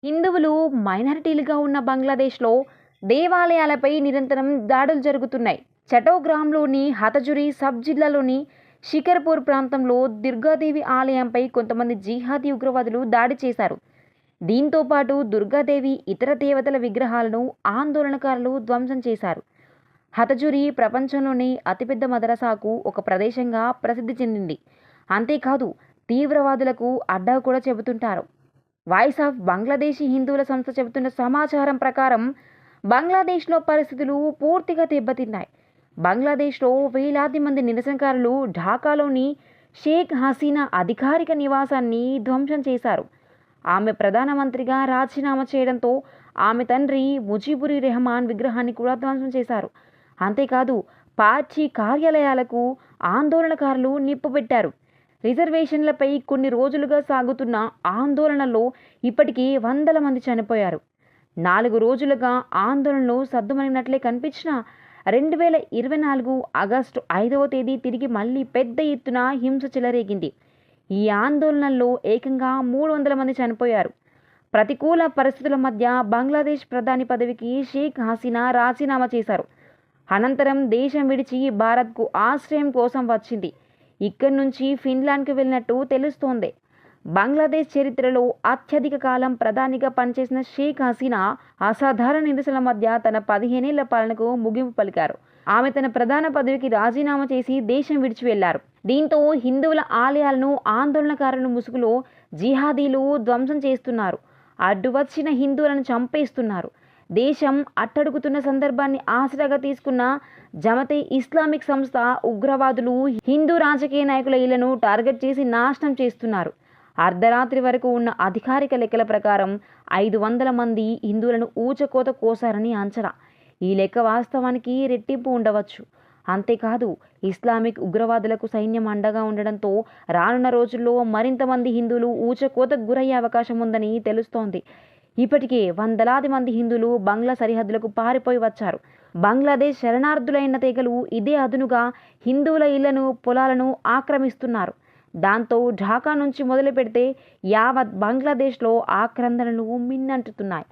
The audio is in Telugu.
హిందువులు మైనారిటీలుగా ఉన్న బంగ్లాదేశ్లో దేవాలయాలపై నిరంతరం దాడులు జరుగుతున్నాయి. చటోగ్రామ్లోని హతజురి సబ్ జిల్లాలోని షికర్పూర్ ప్రాంతంలో దుర్గాదేవి ఆలయంపై కొంతమంది జిహాదీ ఉగ్రవాదులు దాడి చేశారు. దీంతో పాటు దుర్గాదేవి ఇతర దేవతల విగ్రహాలను ఆందోళనకారులు ధ్వంసం చేశారు. హతజురి ప్రపంచంలోని అతిపెద్ద మదరసాకు ఒక ప్రదేశంగా ప్రసిద్ధి చెందింది. అంతేకాదు తీవ్రవాదులకు అడ్డా కూడా చెబుతుంటారు. వాయిస్ ఆఫ్ బంగ్లాదేశీ హిందువుల సంస్థ చెబుతున్న సమాచారం ప్రకారం బంగ్లాదేశ్లో పరిస్థితులు పూర్తిగా దెబ్బతిన్నాయి. బంగ్లాదేశ్లో వేలాది మంది నిరసనకారులు ఢాకాలోని షేక్ హసీనా అధికారిక నివాసాన్ని ధ్వంసం చేశారు. ఆమె ప్రధానమంత్రిగా రాజీనామా చేయడంతో ఆమె తండ్రి ముజీబుర్ రెహమాన్ విగ్రహాన్ని కూడా ధ్వంసం చేశారు. అంతేకాదు పార్టీ కార్యాలయాలకు ఆందోళనకారులు నిప్పుపెట్టారు. రిజర్వేషన్లపై కొన్ని రోజులుగా సాగుతున్న ఆందోళనలో ఇప్పటికీ వందల మంది చనిపోయారు. 4 రోజులుగా ఆందోళనలు సద్దుమణిగినట్లే కనిపించిన 2024 ఆగస్టు 5వ తేదీ తిరిగి మళ్లీ పెద్ద ఎత్తున హింస చెలరేగింది. ఈ ఆందోళనల్లో ఏకంగా 300 మంది చనిపోయారు. ప్రతికూల పరిస్థితుల మధ్య బంగ్లాదేశ్ ప్రధాని పదవికి షేక్ హసీనా రాజీనామా చేశారు. అనంతరం దేశం విడిచి భారత్కు ఆశ్రయం కోసం వచ్చింది. ఇక్కడి నుంచి ఫిన్లాండ్కి వెళ్ళినట్టు తెలుస్తోంది. బంగ్లాదేశ్ చరిత్రలో అత్యధిక కాలం ప్రధానిగా పనిచేసిన షేక్ హసీనా అసాధారణ నిరసనల మధ్య తన 15 ఏళ్ల పాలనకు ముగింపు పలికారు. ఆమె తన ప్రధాన పదవికి రాజీనామా చేసి దేశం విడిచి వెళ్లారు. దీంతో హిందువుల ఆలయాలను ఆందోళనకారుల ముసుగులో జిహాదీలు ధ్వంసం చేస్తున్నారు. అడ్డు వచ్చిన హిందువులను చంపేస్తున్నారు. దేశం అట్టడుగుతున్న సందర్భాన్ని ఆసరాగా తీసుకున్న జమతే ఇస్లామిక్ సంస్థ ఉగ్రవాదులు హిందూ రాజకీయ నాయకుల ఇళ్లను టార్గెట్ చేసి నాశనం చేస్తున్నారు. అర్ధరాత్రి వరకు ఉన్న అధికారిక లెక్కల ప్రకారం 500 మంది హిందువులను ఊచకోత కోసారని అంచనా. ఈ లెక్క వాస్తవానికి రెట్టింపు ఉండవచ్చు. అంతేకాదు ఇస్లామిక్ ఉగ్రవాదులకు సైన్యం అండగా ఉండడంతో రానున్న రోజుల్లో మరింత మంది హిందువులు ఊచకోతకు గురయ్యే అవకాశం ఉందని తెలుస్తోంది. ఇప్పటికే వందలాది మంది హిందువులు బంగ్లా సరిహద్దులకు పారిపోయి వచ్చారు. బంగ్లాదేశ్ శరణార్థులైన తెగలు ఇదే అదునుగా హిందువుల ఇళ్లను, పొలాలను ఆక్రమిస్తున్నారు. దాంతో ఢాకా నుంచి మొదలు పెడితే యావత్ బంగ్లాదేశ్లో ఆక్రందనలు మిన్నంటుతున్నాయి.